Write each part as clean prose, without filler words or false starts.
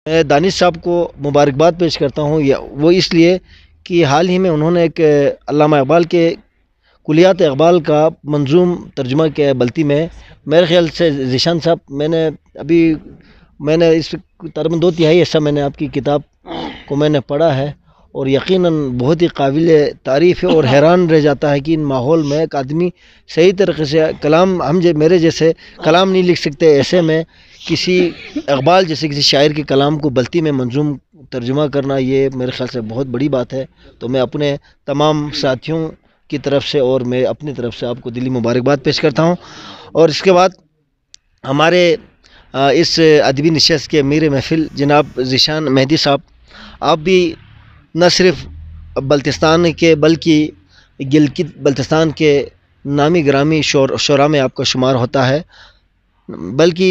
मैं दानिश साहब को मुबारकबाद पेश करता हूँ, या वो इसलिए कि हाल ही में उन्होंने एक अल्लामा इकबाल के कुलियात इकबाल का मंजूम तर्जुमा किया है बल्ती में। मेरे ख्याल से ज़ीशान साहब, मैंने इस तकरीबन 2/3 हिस्सा मैंने आपकी किताब को मैंने पढ़ा है, और यकीनन बहुत ही काबिल तारीफ़ है। और हैरान रह जाता है कि इन माहौल में एक आदमी सही तरीके से कलाम, मेरे जैसे कलाम नहीं लिख सकते, ऐसे में किसी इकबाल जैसे किसी शायर के कलाम को बल्ती में मंजूम तर्जुमा करना, ये मेरे ख्याल से बहुत बड़ी बात है। तो मैं अपने तमाम साथियों की तरफ से और मैं अपनी तरफ से आपको दिली मुबारकबाद पेश करता हूँ। और इसके बाद हमारे इस अदबी नशस्त के अमीर महफिल जनाब ज़ीशान मेहदी साहब, आप भी न सिर्फ बल्तिस्तान के बल्कि गिलगित बल्तिस्तान के नामी ग्रामी शोरा में आपका शुमार होता है, बल्कि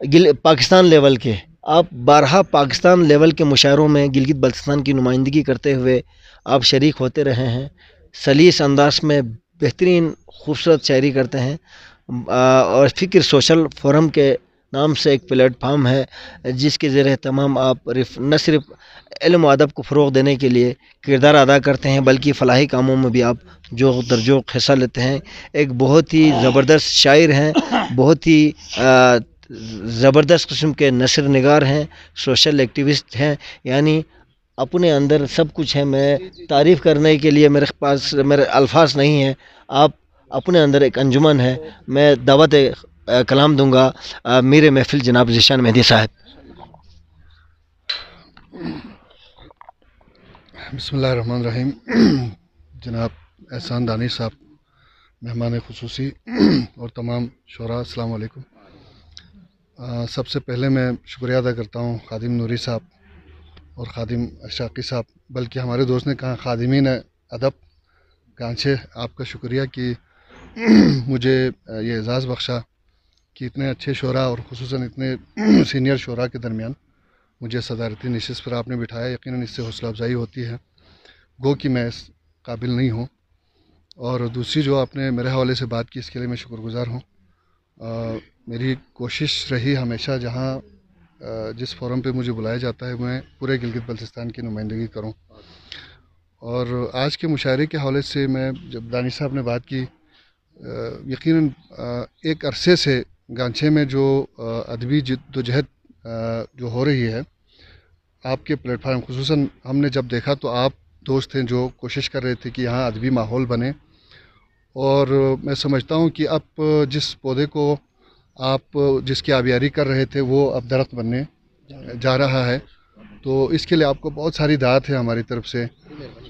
पाकिस्तान लेवल के आप 12 पाकिस्तान लेवल के मुशायरों में गिलगित बल्तिस्तान की नुमाइंदगी करते हुए आप शरीक होते रहे हैं। सलीस अंदाज में बेहतरीन खूबसूरत शायरी करते हैं। और फ़िक्र सोशल फोरम के नाम से एक प्लेटफार्म है जिसके ज़रिए तमाम आप न सिर्फ इल्म व अदब को फ़रोग़ देने के लिए किरदार अदा करते हैं, बल्कि फ़लाही कामों में भी आप जो दरजोक हिस्सा लेते हैं। एक बहुत ही ज़बरदस्त शायर हैं, बहुत ही ज़बरदस्त किस्म के नसर निगार हैं, सोशल एक्टिविस्ट हैं, यानी अपने अंदर सब कुछ है। मैं तारीफ़ करने के लिए मेरे अल्फाज नहीं हैं। आप अपने अंदर एक अंजुमन है। मैं दावत कलाम दूंगा मेरे महफिल जनाब ज़ीशान मेहदी साहब। बिस्मिल्लाहिर्रहमानिर्रहीम। जनाब एहसान दानिश साहब, मेहमान खुसूसी और तमाम शोरा, अस्सलाम वालेकुम। सबसे पहले मैं शुक्रिया अदा करता हूँ खादिम नूरी साहब और खादिम अशराक़ी साहब, बल्कि हमारे दोस्त ने कहा खादिमीन अदब गांचे, आपका शुक्रिया कि मुझे ये एज़ाज़ बख्शा कि इतने अच्छे शोरा और ख़ुसूसन इतने सीनियर शोरा के दरमियान मुझे सदारती नशिस्त पर आपने बिठाया। यकीनन इससे हौसला अफजाई होती है, गो कि मैं इस काबिल नहीं हूँ। और दूसरी जो आपने मेरे हवाले से बात की, इसके लिए मैं शुक्रगुज़ार हूँ। मेरी कोशिश रही हमेशा जहाँ जिस फोरम पे मुझे बुलाया जाता है मैं पूरे गिलगित बल्तिस्तान की नुमाइंदगी करूँ। और आज के मुशायरे के हवाले से मैं जब दानिश साहब ने बात की, यकीनन एक अरसे से गांचे में जो अदबी जद्दोजहद जो हो रही है आपके प्लेटफार्म, खुसूसन हमने जब देखा तो आप दोस्त हैं जो कोशिश कर रहे थे कि यहाँ अदबी माहौल बने। और मैं समझता हूँ कि अब जिस पौधे को आप जिसकी आबियारी कर रहे थे वो अब दरख्त बनने जा रहा है, तो इसके लिए आपको बहुत सारी दात है हमारी तरफ से,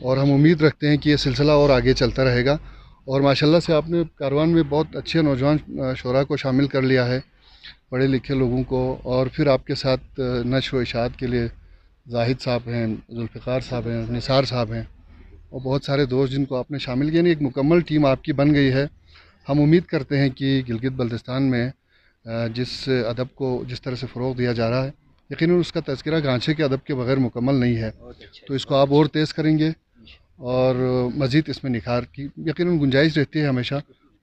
और हम उम्मीद रखते हैं कि ये सिलसिला और आगे चलता रहेगा। और माशाल्लाह से आपने कारवान में बहुत अच्छे नौजवान शोरा को शामिल कर लिया है, पढ़े लिखे लोगों को। और फिर आपके साथ नश्र व इशाअत के लिए जाहिद साहब हैं, जुल्फ़िकार साहब हैं, निसार साहब हैं, और बहुत सारे दोस्त जिनको आपने शामिल किया। नहीं, एक मुकम्मल टीम आपकी बन गई है। हम उम्मीद करते हैं कि गिलगित बल्तिस्तान में जिस अदब को जिस तरह से फ़रोग़ दिया जा रहा है, यकीनन उसका तज़किरा गांचे के अदब के बगैर मुकम्मल नहीं है। तो इसको आप और तेज़ करेंगे और मज़ीद इसमें निखार की यकीनन गुंजाइश रहती है हमेशा,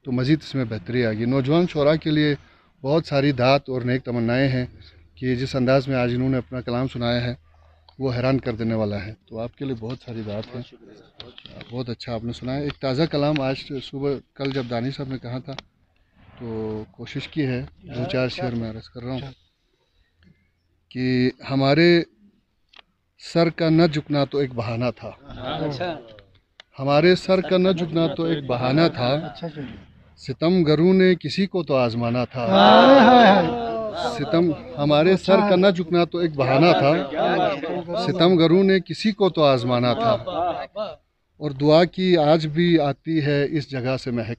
तो मज़ीद इसमें बेहतरी आएगी। नौजवान शोरा के लिए बहुत सारी दात और नेक तमन्नाएँ हैं कि जिस अंदाज़ में आज इन्होंने अपना कलाम सुनाया है वो हैरान कर देने वाला है। तो आपके लिए बहुत सारी दात है, बहुत अच्छा आपने सुनाया। एक ताज़ा कलाम आज सुबह कल जब दानिश साहब ने कहा था तो कोशिश की है, 2-4 शेर में अर्ज़ कर रहा हूँ कि हमारे सर का न झुकना तो एक बहाना था, हमारे सर का न झुकना तो एक बहाना था, सितमगरों ने किसी को तो आज़माना था। हमारे सर का न झुकना तो एक बहाना था, सितमगरों ने किसी को तो आज़माना था। और दुआ की आज भी आती है इस जगह से महक,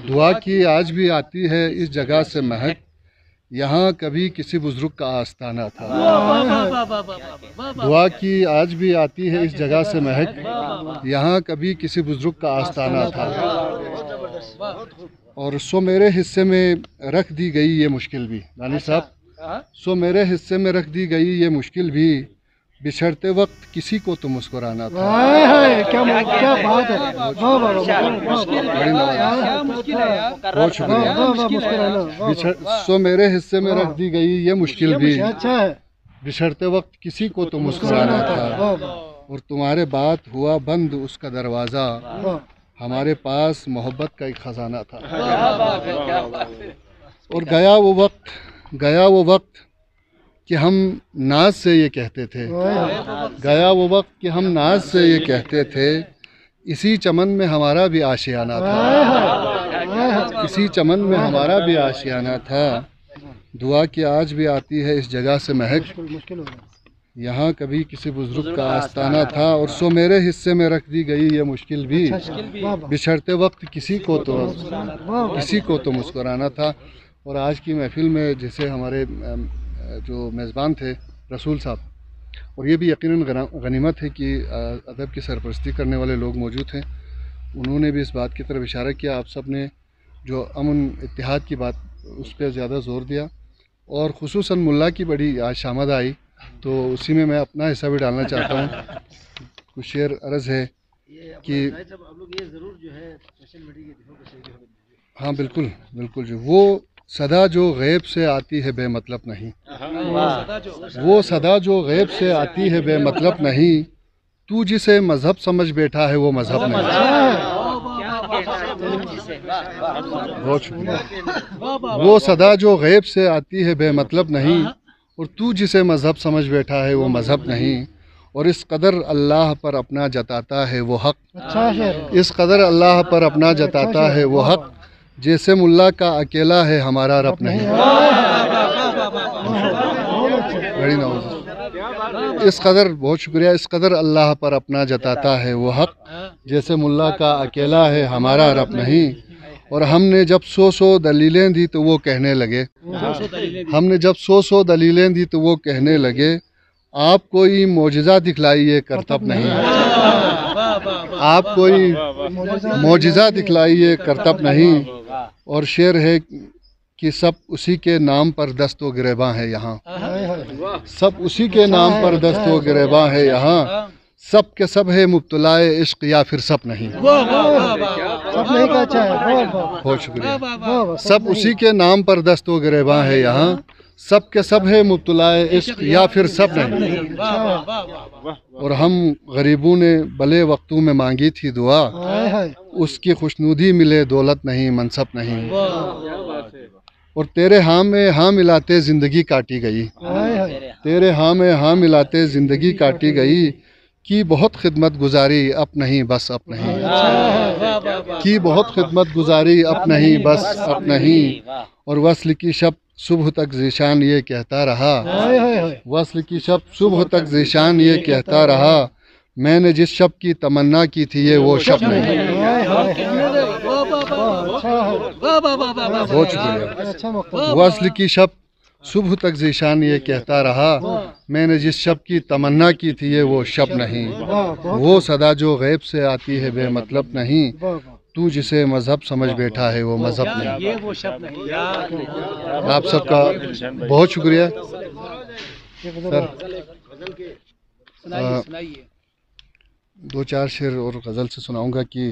दुआ की आज भी आती है इस जगह से महक, यहाँ कभी किसी बुज़ुर्ग का आस्ताना था। दुआ की आज भी आती है इस जगह से महक, यहाँ कभी किसी बुज़ुर्ग का आस्ताना था। और सो मेरे हिस्से में रख दी गई ये मुश्किल भी, दानिश साहब, सो मेरे हिस्से में रख दी गई ये मुश्किल भी, बिछड़ते वक्त किसी को तो मुस्कुराना था। क्या बात है, बहुत शुक्रिया। सो मेरे हिस्से में रख दी गई ये मुश्किल भी, بچھڑتے وقت کسی کو تو مسکرانا تھا، اور تمہارے بات ہوا بند اس کا دروازہ، ہمارے پاس محبت کا ایک خزانہ تھا۔ اور گیا وہ وقت کہ ہم ناز سے یہ کہتے تھے، گیا وہ وقت کہ ہم ناز سے یہ کہتے تھے، اسی چمن میں ہمارا بھی آشیانہ تھا، اسی چمن میں ہمارا بھی آشیانہ تھا، دعا کہ آج بھی آتی ہے اس جگہ سے مہک، یہاں کبھی کسی بزرگ کا آستانہ تھا، اور سو میرے حصے میں رکھ دی گئی یہ مشکل بھی، بچھڑتے وقت کسی کو تو مسکرانا تھا۔ اور آج کی محفل میں جیسے ہمارے جو میزبان تھے رسول صاحب، اور یہ بھی یقیناً غنیمت ہے کہ ادب کی سرپرستی کرنے والے لوگ موجود ہیں، انہوں نے بھی اس بات کی طرف اشارہ کیا، آپ سب نے جو امن اتحاد کی بات اس پہ زیادہ زور دیا، اور خصوصاً ملا کی بڑی آج شامت آئی، تو اسی میں اپنا حصہ بھی ڈالنا چاہتا ہوں۔ کچھ شعر عرض ہے کہ ہاں بالکل جو وہ صدا جو غیب سے آتی ہے بے مطلب نہیں، وہ صدا جو غیب سے آتی ہے بے مطلب نہیں، تو جسے مذہب سمجھ بیٹھا ہے وہ مذہب نہیں۔ بہت شکریہ۔ وہ صدا جو غیب سے آتی ہے بے مطلب نہیں، اور تو جسے مذہب سمجھ بیٹھا ہے وہ مذہب نہیں، اور اس قدر اللہ پر اپنا جتاتا ہے وہ حق، اس قدر اللہ پر اپنا جتاتا ہے وہ حق، جیسے ملا کا اکیلا ہے ہمارا رب نہیں۔ بڑی نواز، اس قدر، بہت شکریہ، اس قدر اللہ پر اپنا جتاتا ہے وہ حق، جیسے ملا کا اکیلا ہے ہمارا رب نہیں، اور ہم نے جب سو دلیلیں دی تو وہ کہنے لگے، ہم نے جب سو دلیلیں دی تو وہ کہنے لگے، آپ کوئی معجزہ دکھلائیے کرتب نہیں، آپ کوئی معجزہ دکھلائیے کرتب نہیں، اور شعر ہے کہ سب اسی کے نام پر دست و گریباں ہے یہاں، سب اسی کے نام پر دست و گریباں ہے یہاں، سب کے سب ہے مبتلائے عشق یا پھر سب نہیں۔ بہت شکریہ۔ سب اسی کے نام پر دست و گریباں ہے یہاں، سب کے سب ہے مبتلائے عشق یا پھر سب نہیں، اور ہم غریبوں نے بلے وقتوں میں مانگی تھی دعا، اس کی خوشنودی ملے دولت نہیں منصب نہیں، اور تیرے ہاں میں ہاں ملاتے زندگی کاٹی گئی، تیرے ہاں میں ہاں ملاتے زندگی کاٹی گئی، کی بہت خدمت گزاری اب نہیں بس اب نہیں، کی بہت خدمت گزاری اب نہیں بس اب نہیں، اور وصل کی شب صبح تک ذیشان یہ کہتا رہا، وصل کی شب صبح تک ذیشان یہ کہتا رہا، میں نے جس شب کی تمنا کی تھی یہ وہ شب نہیں۔ بہت شکریہ۔ وصل کی شب صبح تک ذیشان یہ کہتا رہا، میں نے جس شب کی تمنا کی تھی یہ وہ شب نہیں، وہ صدا جو غیب سے آتی ہے بے مطلب نہیں، تو جسے مذہب سمجھ بیٹھا ہے وہ مذہب نہیں۔ آپ سب کا بہت شکریہ سر۔ دو چار شعر اور غزل سے سناؤں گا کہ